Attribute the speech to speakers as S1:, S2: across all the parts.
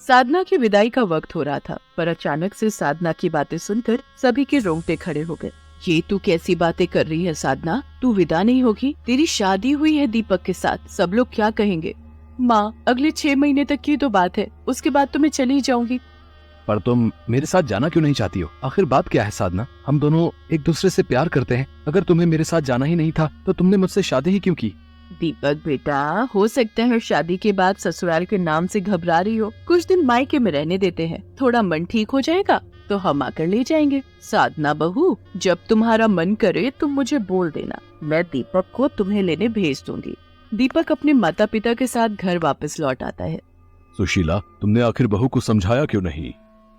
S1: साधना की विदाई का वक्त हो रहा था, पर अचानक से साधना की बातें सुनकर सभी के रोंगटे खड़े हो गए। ये तू कैसी बातें कर रही है साधना? तू विदा नहीं होगी? तेरी शादी हुई है दीपक के साथ, सब लोग क्या कहेंगे? माँ, अगले 6 महीने तक की तो बात है, उसके बाद तो मैं चली जाऊंगी।
S2: पर तुम मेरे साथ जाना क्यों नहीं चाहती हो? आखिर बात क्या है साधना? हम दोनों एक दूसरे से प्यार करते हैं। अगर तुम्हें मेरे साथ जाना ही नहीं था तो तुमने मुझसे शादी ही क्यों की?
S1: दीपक बेटा, हो सकता है शादी के बाद ससुराल के नाम से घबरा रही हो। कुछ दिन मायके में रहने देते हैं, थोड़ा मन ठीक हो जाएगा तो हम आकर ले जाएंगे। साधना बहू, जब तुम्हारा मन करे तुम मुझे बोल देना, मैं दीपक को तुम्हें लेने भेज दूंगी। दीपक अपने माता पिता के साथ घर वापस लौट आता है।
S2: सुशीला, तुमने आखिर बहू को समझाया क्यों नहीं?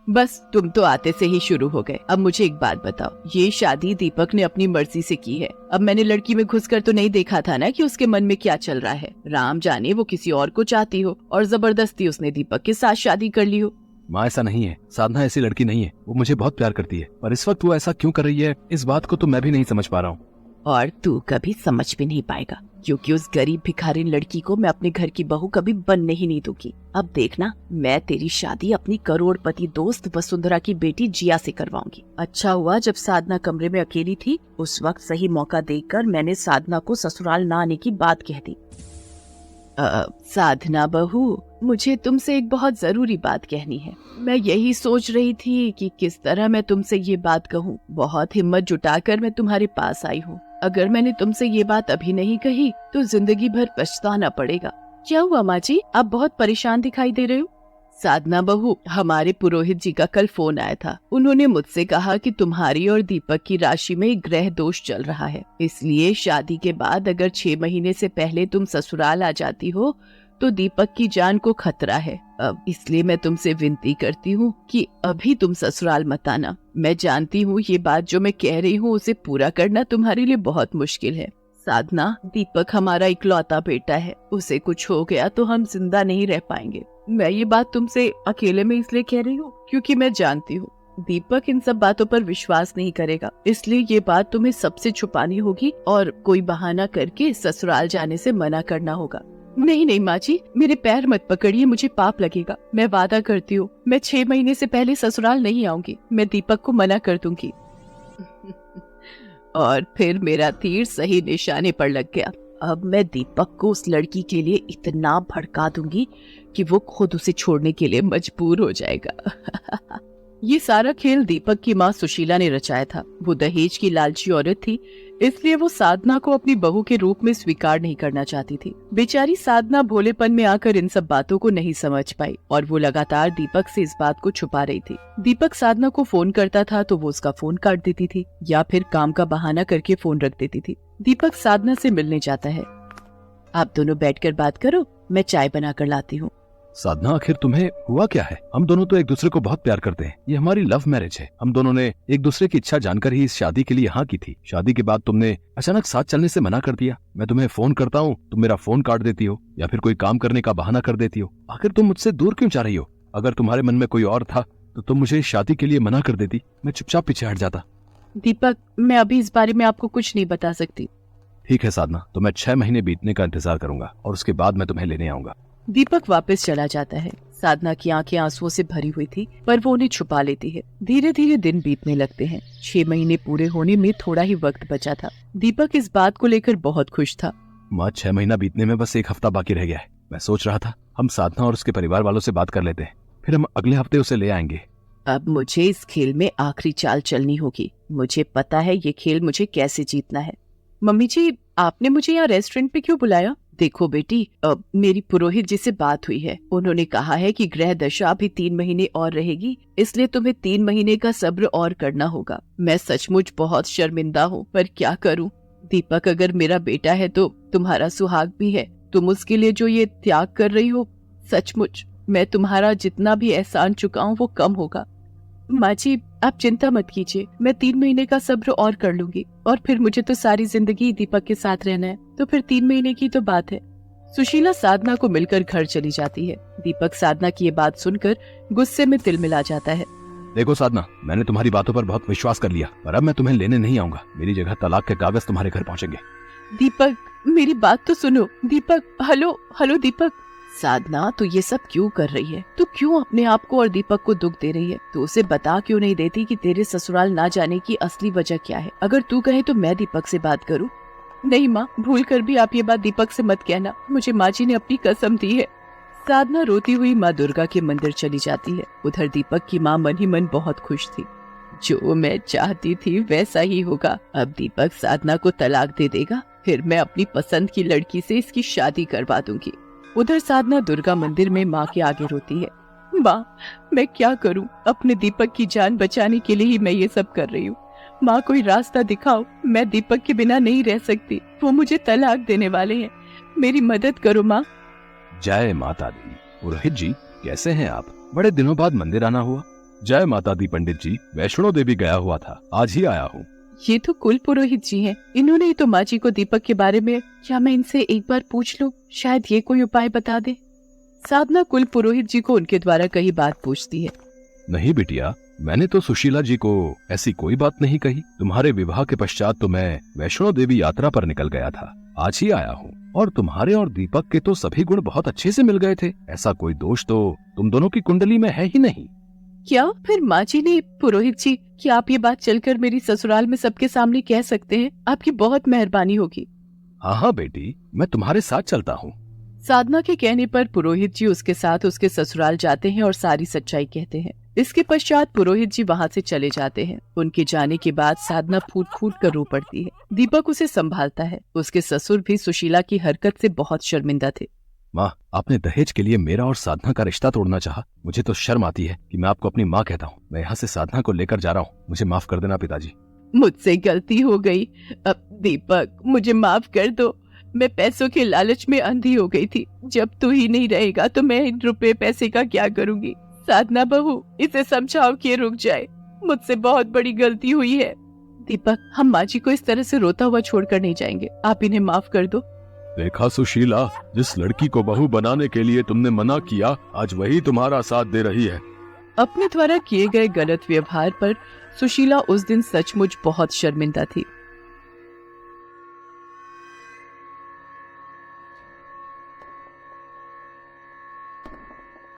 S1: बस तुम तो आते से ही शुरू हो गए। अब मुझे एक बात बताओ, ये शादी दीपक ने अपनी मर्जी से की है। अब मैंने लड़की में घुसकर तो नहीं देखा था ना कि उसके मन में क्या चल रहा है। राम जाने वो किसी और को चाहती हो और जबरदस्ती उसने दीपक के साथ शादी कर ली हो।
S2: माँ, ऐसा नहीं है। साधना ऐसी लड़की नहीं है। वो मुझे बहुत प्यार करती है, पर इस वक्त वो ऐसा क्यों कर रही है, इस बात को तो मैं भी नहीं समझ पा रहा हूँ।
S1: और तू कभी समझ भी नहीं पाएगा, क्योंकि उस गरीब भिखारी लड़की को मैं अपने घर की बहू कभी बनने ही नहीं दूंगी। अब देखना, मैं तेरी शादी अपनी करोड़पति दोस्त वसुंधरा की बेटी जिया से करवाऊंगी। अच्छा हुआ जब साधना कमरे में अकेली थी, उस वक्त सही मौका देखकर मैंने साधना को ससुराल न आने की बात कह दी। साधना बहू, मुझे तुमसे एक बहुत जरूरी बात कहनी है। मैं यही सोच रही थी कि किस तरह मैं तुमसे ये बात कहूँ। बहुत हिम्मत जुटाकर मैं तुम्हारे पास आई हूँ। अगर मैंने तुमसे ये बात अभी नहीं कही तो जिंदगी भर पछताना पड़ेगा। क्या हुआ माँ जी, आप बहुत परेशान दिखाई दे रहे हो? साधना बहू, हमारे पुरोहित जी का कल फोन आया था। उन्होंने मुझसे कहा कि तुम्हारी और दीपक की राशि में एक ग्रह दोष चल रहा है, इसलिए शादी के बाद अगर 6 महीने से पहले तुम ससुराल आ जाती हो तो दीपक की जान को खतरा है। अब इसलिए मैं तुमसे विनती करती हूँ कि अभी तुम ससुराल मत आना। मैं जानती हूँ ये बात जो मैं कह रही हूँ उसे पूरा करना तुम्हारे लिए बहुत मुश्किल है। साधना, दीपक हमारा इकलौता बेटा है, उसे कुछ हो गया तो हम जिंदा नहीं रह पाएंगे। मैं ये बात तुमसे अकेले में इसलिए कह रही हूँ क्योंकि मैं जानती हूँ दीपक इन सब बातों पर विश्वास नहीं करेगा, इसलिए ये बात तुम्हें सबसे छुपानी होगी और कोई बहाना करके ससुराल जाने से मना करना होगा। नहीं नहीं माँ जी, मेरे पैर मत पकड़िए, मुझे पाप लगेगा। मैं वादा करती हूँ, मैं 6 महीने से पहले ससुराल नहीं आऊंगी। मैं दीपक को मना कर दूंगी। और फिर मेरा तीर सही निशाने पर लग गया। अब मैं दीपक को उस लड़की के लिए इतना भड़का दूंगी कि वो खुद उसे छोड़ने के लिए मजबूर हो जाएगा। ये सारा खेल दीपक की माँ सुशीला ने रचाया था। वो दहेज की लालची औरत थी, इसलिए वो साधना को अपनी बहू के रूप में स्वीकार नहीं करना चाहती थी। बेचारी साधना भोलेपन में आकर इन सब बातों को नहीं समझ पाई और वो लगातार दीपक से इस बात को छुपा रही थी। दीपक साधना को फोन करता था तो वो उसका फोन काट देती थी या फिर काम का बहाना करके फोन रख देती थी। दीपक साधना से मिलने जाता है। आप दोनों बैठकर बात करो, मैं चाय बना कर लाती हूँ।
S2: साधना, आखिर तुम्हें हुआ क्या है? हम दोनों तो एक दूसरे को बहुत प्यार करते हैं। ये हमारी लव मैरिज है। हम दोनों ने एक दूसरे की इच्छा जानकर ही इस शादी के लिए हाँ की थी। शादी के बाद तुमने अचानक साथ चलने से मना कर दिया। मैं तुम्हें फोन करता हूँ, तुम मेरा फोन काट देती हो या फिर कोई काम करने का बहाना कर देती हो। आखिर तुम मुझसे दूर क्यों जा रही हो? अगर तुम्हारे मन में कोई और था तो तुम मुझे शादी के लिए मना कर देती, मैं चुपचाप पीछे हट जाता।
S1: दीपक, मैं अभी इस बारे में आपको कुछ नहीं बता सकती।
S2: ठीक है साधना, तो मैं 6 महीने बीतने का इंतजार करूंगा और उसके बाद मैं तुम्हें लेने आऊंगा।
S1: दीपक वापस चला जाता है। साधना की आंखें आंसुओं से भरी हुई थी, पर वो उन्हें छुपा लेती है। धीरे धीरे दिन बीतने लगते हैं। 6 महीने पूरे होने में थोड़ा ही वक्त बचा था। दीपक इस बात को लेकर बहुत खुश था।
S2: माँ, 6 महीना बीतने में बस 1 हफ्ता बाकी रह गया है। मैं सोच रहा था हम साधना और उसके परिवार वालों से बात कर लेते हैं, फिर हम अगले हफ्ते उसे ले आएंगे।
S1: अब मुझे इस खेल में आखिरी चाल चलनी होगी। मुझे पता है ये खेल मुझे कैसे जीतना है। मम्मी जी, आपने मुझे यहाँ रेस्टोरेंट पे क्यों बुलाया? देखो बेटी, अब मेरी पुरोहित जी से बात हुई है। उन्होंने कहा है कि ग्रह दशा अभी 3 महीने और रहेगी, इसलिए तुम्हें 3 महीने का सब्र और करना होगा। मैं सचमुच बहुत शर्मिंदा हूँ, पर क्या करूँ? दीपक अगर मेरा बेटा है तो तुम्हारा सुहाग भी है। तुम उसके लिए जो ये त्याग कर रही हो, सचमुच मैं तुम्हारा जितना भी एहसान चुकाऊं वो कम होगा। माँ जी, आप चिंता मत कीजिए, मैं 3 महीने का सब्र और कर लूंगी और फिर मुझे तो सारी जिंदगी दीपक के साथ रहना है, तो फिर 3 महीने की तो बात है। सुशीला साधना को मिलकर घर चली जाती है। दीपक साधना की ये बात सुनकर गुस्से में तिलमिला जाता है।
S2: देखो साधना, मैंने तुम्हारी बातों पर बहुत विश्वास कर लिया, पर अब मैं तुम्हें लेने नहीं आऊंगा। मेरी जगह तलाक के कागज तुम्हारे घर पहुंचेंगे।
S1: दीपक, मेरी बात तो सुनो। दीपक, हेलो हेलो दीपक। साधना, तू ये सब क्यों कर रही है? तू क्यों अपने आप को और दीपक को दुख दे रही है? तू उसे बता क्यों नहीं देती कि तेरे ससुराल ना जाने की असली वजह क्या है? अगर तू कहे तो मैं दीपक से बात करूं। नहीं माँ, भूल कर भी आप ये बात दीपक से मत कहना, मुझे माँ जी ने अपनी कसम दी है। साधना रोती हुई माँ दुर्गा के मंदिर चली जाती है। उधर दीपक की माँ मन ही मन बहुत खुश थी। जो मैं चाहती थी वैसा ही होगा। अब दीपक साधना को तलाक दे देगा, फिर मैं अपनी पसंद की लड़की से इसकी शादी करवा दूंगी। उधर साधना दुर्गा मंदिर में माँ के आगे रोती है। माँ, मैं क्या करूँ? अपने दीपक की जान बचाने के लिए ही मैं ये सब कर रही हूँ। माँ, कोई रास्ता दिखाओ, मैं दीपक के बिना नहीं रह सकती। वो मुझे तलाक देने वाले हैं, मेरी मदद करो माँ।
S2: जय माता दी। पुरोहित जी, कैसे हैं आप? बड़े दिनों बाद मंदिर आना हुआ। जय माता दी पंडित जी, वैष्णो देवी गया हुआ था, आज ही आया हूँ।
S1: ये तो कुल पुरोहित जी हैं। इन्होंने ही तो माँ जी को दीपक के बारे में, क्या मैं इनसे एक बार पूछ लूं? शायद ये कोई उपाय बता दे। साधना कुल पुरोहित जी को उनके द्वारा कही बात पूछती है।
S2: नहीं बिटिया, मैंने तो सुशीला जी को ऐसी कोई बात नहीं कही। तुम्हारे विवाह के पश्चात तो मैं वैष्णो देवी यात्रा पर निकल गया था, आज ही आया हूँ। और तुम्हारे और दीपक के तो सभी गुण बहुत अच्छे से मिल गए थे। ऐसा कोई दोष तो तुम दोनों की कुंडली में है ही नहीं।
S1: क्या फिर माँ जी ने? पुरोहित जी, क्या आप ये बात चलकर मेरी ससुराल में सबके सामने कह सकते हैं? आपकी बहुत मेहरबानी होगी।
S2: हाँ हाँ बेटी, मैं तुम्हारे साथ चलता हूँ।
S1: साधना के कहने पर पुरोहित जी उसके साथ उसके ससुराल जाते हैं और सारी सच्चाई कहते हैं। इसके पश्चात पुरोहित जी वहाँ से चले जाते हैं। उनके जाने के बाद साधना फूट फूट कर रो पड़ती है। दीपक उसे संभालता है। उसके ससुर भी सुशीला की हरकत से बहुत शर्मिंदा थे।
S2: माँ, आपने दहेज के लिए मेरा और साधना का रिश्ता तोड़ना चाहा। मुझे तो शर्म आती है कि मैं आपको अपनी माँ कहता हूँ। मैं यहाँ से साधना को लेकर जा रहा हूँ, मुझे माफ कर देना पिताजी।
S1: मुझसे गलती हो गई। अब दीपक, मुझे माफ कर दो। मैं पैसों के लालच में अंधी हो गई थी। जब तू ही नहीं रहेगा तो मैं इन रुपए पैसे का क्या करूँगी? साधना बहू, इसे समझाओ कि रुक जाए। मुझसे बहुत बड़ी गलती हुई है। दीपक, हम माँ जी को इस तरह से रोता हुआ छोड़कर नहीं जाएंगे। आप इन्हें माफ कर दो।
S2: देखा सुशीला, जिस लड़की को बहू बनाने के लिए तुमने मना किया, आज वही तुम्हारा साथ दे रही है।
S1: अपने द्वारा किए गए गलत व्यवहार पर सुशीला उस दिन सचमुच बहुत शर्मिंदा थी।